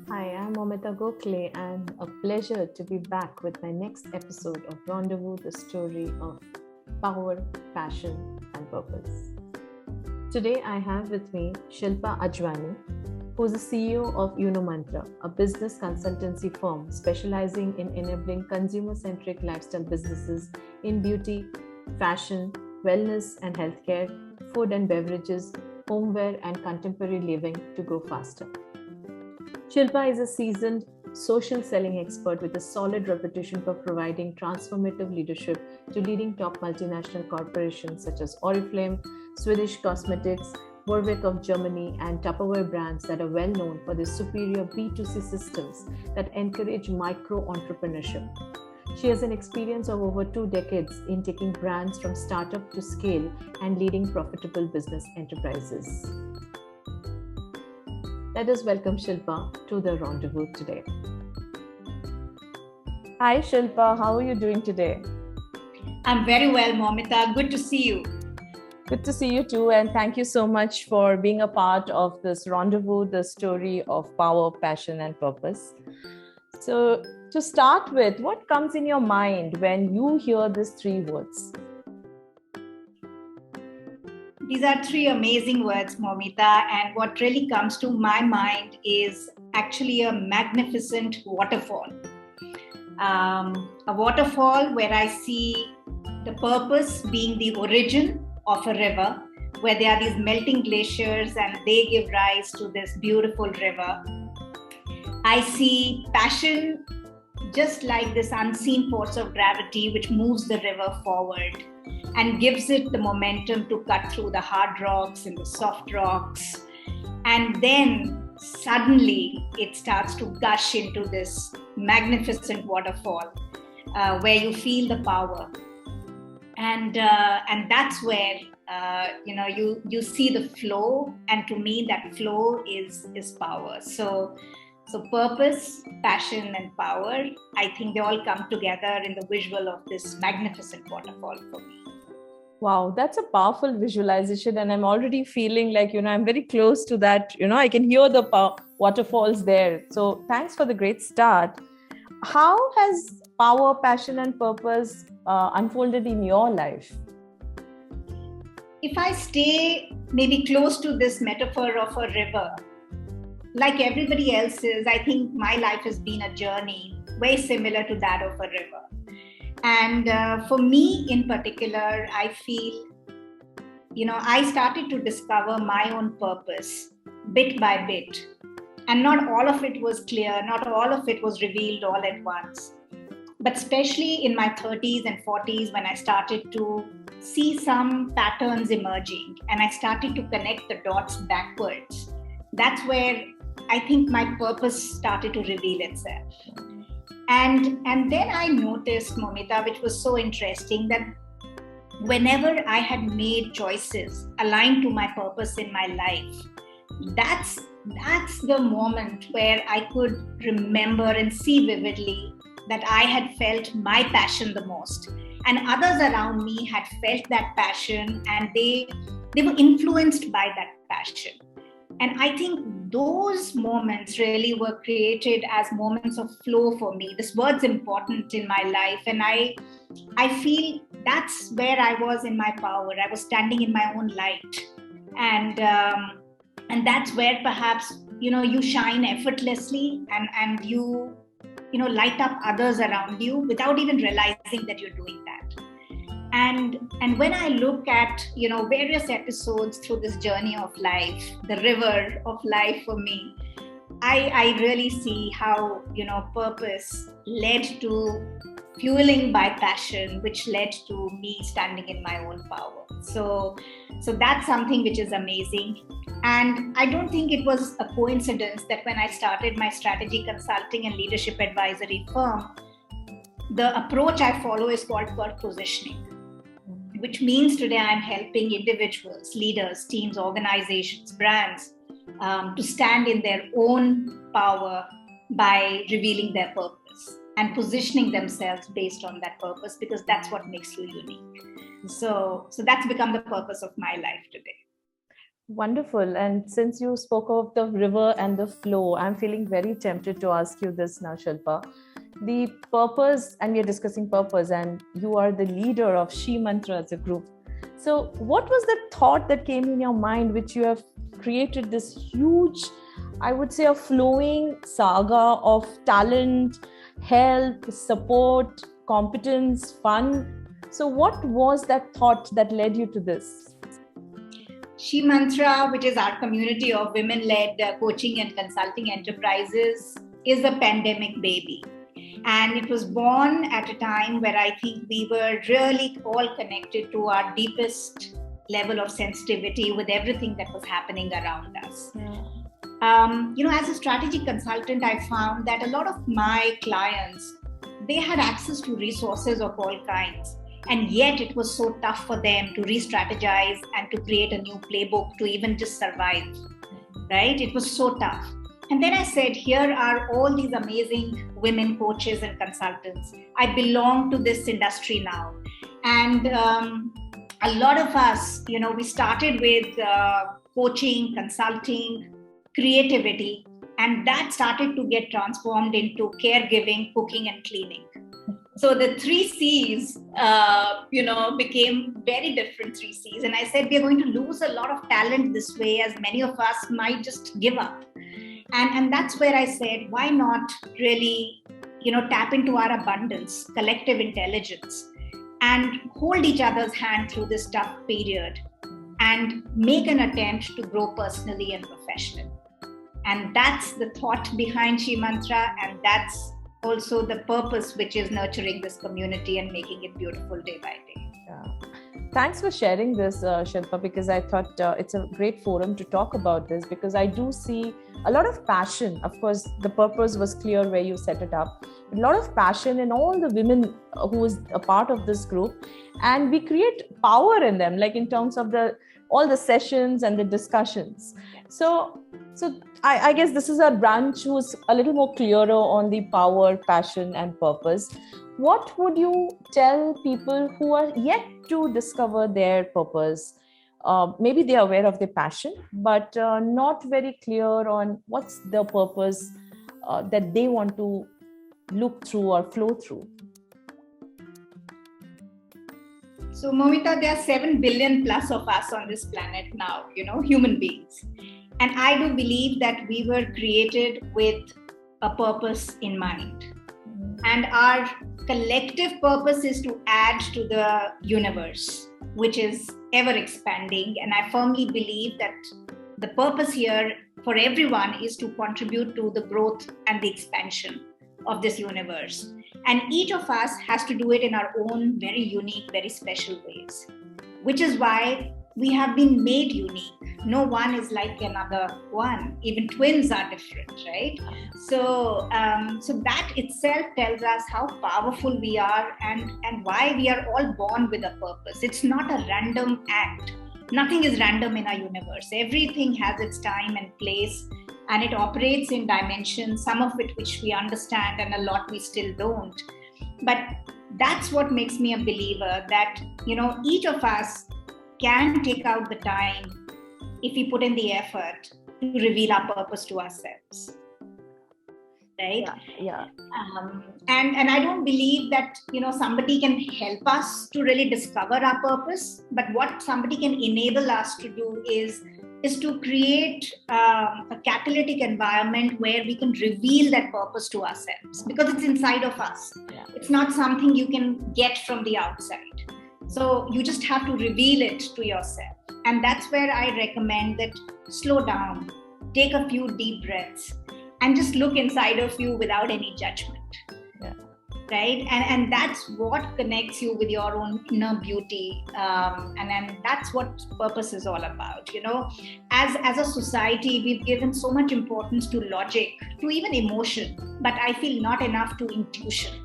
Hi, I'm Momita Gokhale, and a pleasure to be back with my next episode of Rendezvous, the story of power, passion, and purpose. Today, I have with me Shilpa Ajwani, who is the CEO of Unomantra, a business consultancy firm specializing in enabling consumer centric lifestyle businesses in beauty, fashion, wellness and healthcare, food and beverages, homeware, and contemporary living to grow faster. Shilpa is a seasoned social selling expert with a solid reputation for providing transformative leadership to leading top multinational corporations such as Oriflame, Swedish Cosmetics, Borwick of Germany, and Tupperware brands that are well known for their superior B2C systems that encourage micro entrepreneurship. She has an experience of over 2 decades in taking brands from startup to scale and leading profitable business enterprises. Let us welcome Shilpa to the rendezvous today. Hi Shilpa, how are you doing today? I'm very well, Momita. Good to see you. Good to see you too, and thank you so much for being a part of this rendezvous, the story of power, passion, and purpose. So, to start with, what comes in your mind when you hear these three words? These are three amazing words, Momita, and what really comes to my mind is actually a magnificent waterfall. A waterfall where I see the purpose being the origin of a river, where there are these melting glaciers and they give rise to this beautiful river. I see passion just like this unseen force of gravity which moves the river forward and gives it the momentum to cut through the hard rocks and the soft rocks. And then suddenly it starts to gush into this magnificent waterfall where you feel the power. And that's where you see the flow, and to me that flow is power. So purpose, passion, and power, I think they all come together in the visual of this magnificent waterfall for me. Wow, that's a powerful visualization, and I'm already feeling like, I'm very close to that. I can hear the waterfalls there. So thanks for the great start. How has power, passion, and purpose unfolded in your life? If I stay maybe close to this metaphor of a river, like everybody else's, I think my life has been a journey very similar to that of a river. And for me in particular, I feel, I started to discover my own purpose bit by bit. And not all of it was clear, not all of it was revealed all at once. But especially in my 30s and 40s, when I started to see some patterns emerging and I started to connect the dots backwards, that's where I think my purpose started to reveal itself. And then I noticed, Momita, which was so interesting, that whenever I had made choices aligned to my purpose in my life, that's the moment where I could remember and see vividly that I had felt my passion the most. And others around me had felt that passion, and they were influenced by that passion. And I think those moments really were created as moments of flow for me. This word's important in my life. And I feel that's where I was in my power. I was standing in my own light. And that's where perhaps, you shine effortlessly and you light up others around you without even realizing that you're doing that. And when I look at, various episodes through this journey of life, the river of life for me, I really see how, purpose led to fueling by passion, which led to me standing in my own power. So that's something which is amazing. And I don't think it was a coincidence that when I started my strategy consulting and leadership advisory firm, the approach I follow is called PERT positioning, which means today I'm helping individuals, leaders, teams, organizations, brands to stand in their own power by revealing their purpose and positioning themselves based on that purpose, because that's what makes you unique. So that's become the purpose of my life today. Wonderful. And since you spoke of the river and the flow, I'm feeling very tempted to ask you this now, Shilpa. The purpose, and we are discussing purpose, and you are the leader of She Mantra as a group. So, what was the thought that came in your mind, which you have created this huge, I would say, a flowing saga of talent, help, support, competence, fun? So, what was that thought that led you to this? She Mantra, which is our community of women-led coaching and consulting enterprises, is a pandemic baby. And it was born at a time where I think we were really all connected to our deepest level of sensitivity with everything that was happening around us. As a strategy consultant, I found that a lot of my clients, they had access to resources of all kinds. And yet it was so tough for them to re-strategize and to create a new playbook to even just survive, right? It was so tough. And then I said, here are all these amazing women coaches and consultants. I belong to this industry now. And a lot of us, we started with coaching, consulting, creativity, and that started to get transformed into caregiving, cooking, and cleaning. So the 3 C's, became very different 3 C's. And I said, we're going to lose a lot of talent this way, as many of us might just give up. And that's where I said, why not really, tap into our abundance, collective intelligence, and hold each other's hand through this tough period and make an attempt to grow personally and professionally. And that's the thought behind She Mantra, and that's also the purpose, which is nurturing this community and making it beautiful day by day. Yeah. Thanks for sharing this, Shilpa, because I thought it's a great forum to talk about this, because I do see a lot of passion. Of course, the purpose was clear where you set it up. A lot of passion in all the women who is a part of this group, and we create power in them, like in terms of all the sessions and the discussions. So I guess this is a branch who's a little more clearer on the power, passion, and purpose. What would you tell people who are yet to discover their purpose? Maybe they are aware of their passion, but not very clear on what's the purpose that they want to look through or flow through. So, Momita, there are 7 billion plus of us on this planet now, human beings. And I do believe that we were created with a purpose in mind. And our collective purpose is to add to the universe, which is ever expanding. And I firmly believe that the purpose here for everyone is to contribute to the growth and the expansion of this universe. And each of us has to do it in our own very unique, very special ways, which is why we have been made unique. No one is like another one. Even twins are different, right? So that itself tells us how powerful we are and why we are all born with a purpose. It's not a random act. Nothing is random in our universe. Everything has its time and place, and it operates in dimensions, some of it which we understand and a lot we still don't. But that's what makes me a believer that, each of us can take out the time if we put in the effort to reveal our purpose to ourselves. Right? Yeah. And I don't believe that, somebody can help us to really discover our purpose, but what somebody can enable us to do is to create a catalytic environment where we can reveal that purpose to ourselves, because it's inside of us. Yeah. It's not something you can get from the outside. So you just have to reveal it to yourself. And that's where I recommend that slow down, take a few deep breaths, and just look inside of you without any judgment. Yeah. Right? And that's what connects you with your own inner beauty. And that's what purpose is all about. As a society, we've given so much importance to logic, to even emotion, but I feel not enough to intuition.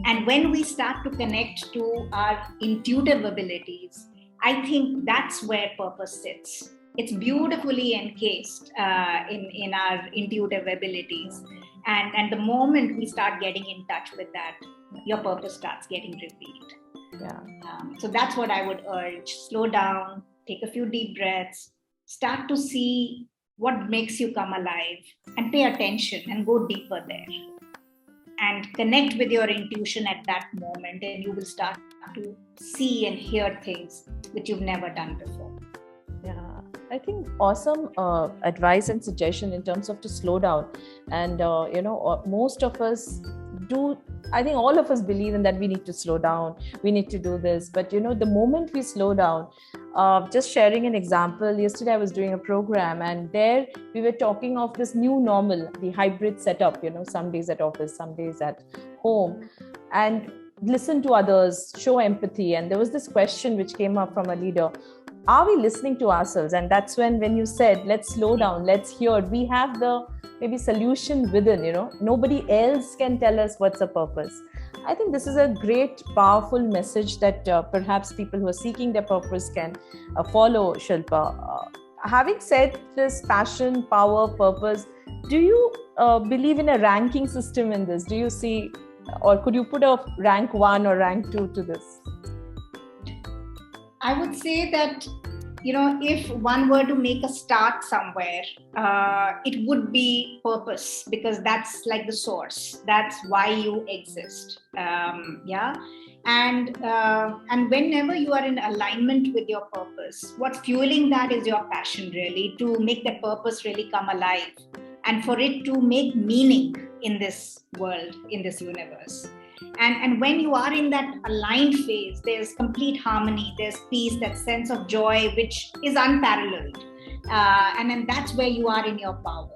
And when we start to connect to our intuitive abilities, I think that's where purpose sits. It's beautifully encased in our intuitive abilities. And the moment we start getting in touch with that, your purpose starts getting revealed. Yeah. So that's what I would urge. Slow down, take a few deep breaths, start to see what makes you come alive and pay attention and go deeper there and connect with your intuition at that moment, and you will start to see and hear things that you've never done before. Yeah, I think awesome advice and suggestion in terms of to slow down. And, most of us do, I think all of us believe in that we need to slow down, we need to do this. But, the moment we slow down, just sharing an example, yesterday I was doing a program and there we were talking of this new normal, the hybrid setup, some days at office, some days at home, and listen to others, show empathy. And there was this question which came up from a leader: are we listening to ourselves? And that's when you said, let's slow down, let's hear. We have the maybe solution within, nobody else can tell us what's the purpose. I think this is a great, powerful message that perhaps people who are seeking their purpose can follow, Shilpa. Having said this, passion, power, purpose, do you believe in a ranking system in this? Do you see, or could you put a rank 1 or rank 2 to this? I would say that, if one were to make a start somewhere, it would be purpose, because that's like the source. That's why you exist. And whenever you are in alignment with your purpose, what's fueling that is your passion, really, to make that purpose really come alive and for it to make meaning in this world, in this universe. And when you are in that aligned phase, there's complete harmony, there's peace, that sense of joy, which is unparalleled. And then that's where you are in your power,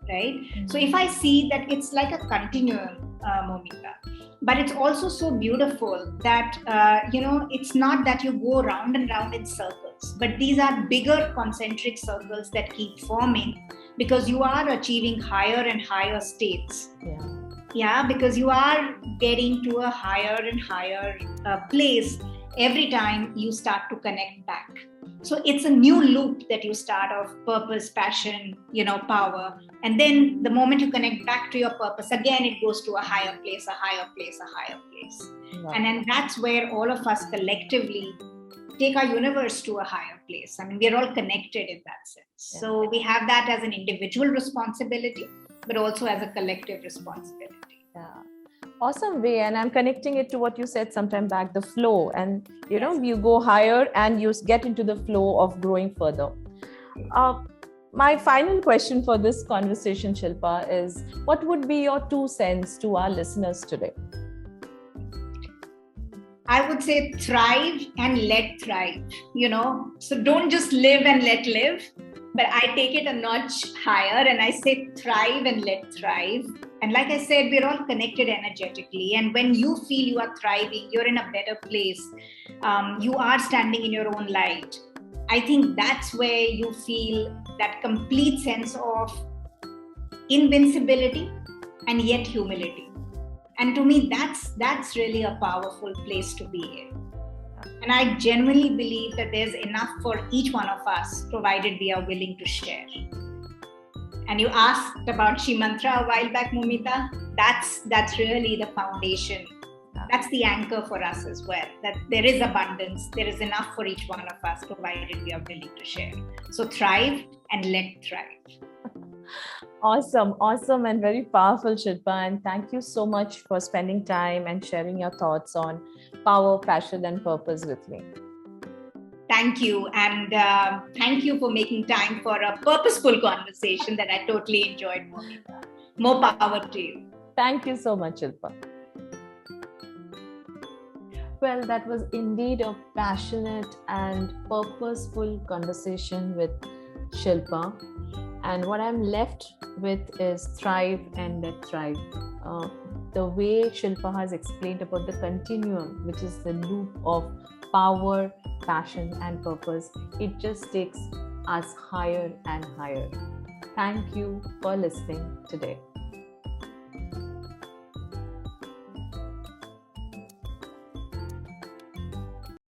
right? Mm-hmm. So if I see that it's like a continuum, Momita, but it's also so beautiful that, it's not that you go round and round in circles, but these are bigger concentric circles that keep forming because you are achieving higher and higher states. Yeah, because you are getting to a higher and higher place every time you start to connect back. So it's a new loop that you start of purpose, passion, power. And then the moment you connect back to your purpose, again, it goes to a higher place, a higher place, a higher place. Wow. And then that's where all of us collectively take our universe to a higher place. I mean, we're all connected in that sense. Yeah. So we have that as an individual responsibility, but also as a collective responsibility. Yeah. Awesome way. And I'm connecting it to what you said sometime back, the flow. And, you go higher and you get into the flow of growing further. My final question for this conversation, Shilpa, is what would be your 2 cents to our listeners today? I would say thrive and let thrive, So don't just live and let live, but I take it a notch higher and I say thrive and let thrive. And like I said, we're all connected energetically. And when you feel you are thriving, you're in a better place. You are standing in your own light. I think that's where you feel that complete sense of invincibility and yet humility. And to me, that's really a powerful place to be in. And I genuinely believe that there's enough for each one of us, provided we are willing to share. And you asked about Shri Mantra a while back, Momita. That's really the foundation. That's the anchor for us as well, that there is abundance, there is enough for each one of us, provided we are willing to share. So thrive and let thrive. Awesome and very powerful, Shilpa. And thank you so much for spending time and sharing your thoughts on power, passion, and purpose with me. Thank you. And thank you for making time for a purposeful conversation that I totally enjoyed, Momita. More power to you. Thank you so much, Shilpa. Well, that was indeed a passionate and purposeful conversation with Shilpa. And what I'm left with is thrive and let thrive. The way Shilpa has explained about the continuum, which is the loop of power, passion, and purpose, it just takes us higher and higher. Thank you for listening today.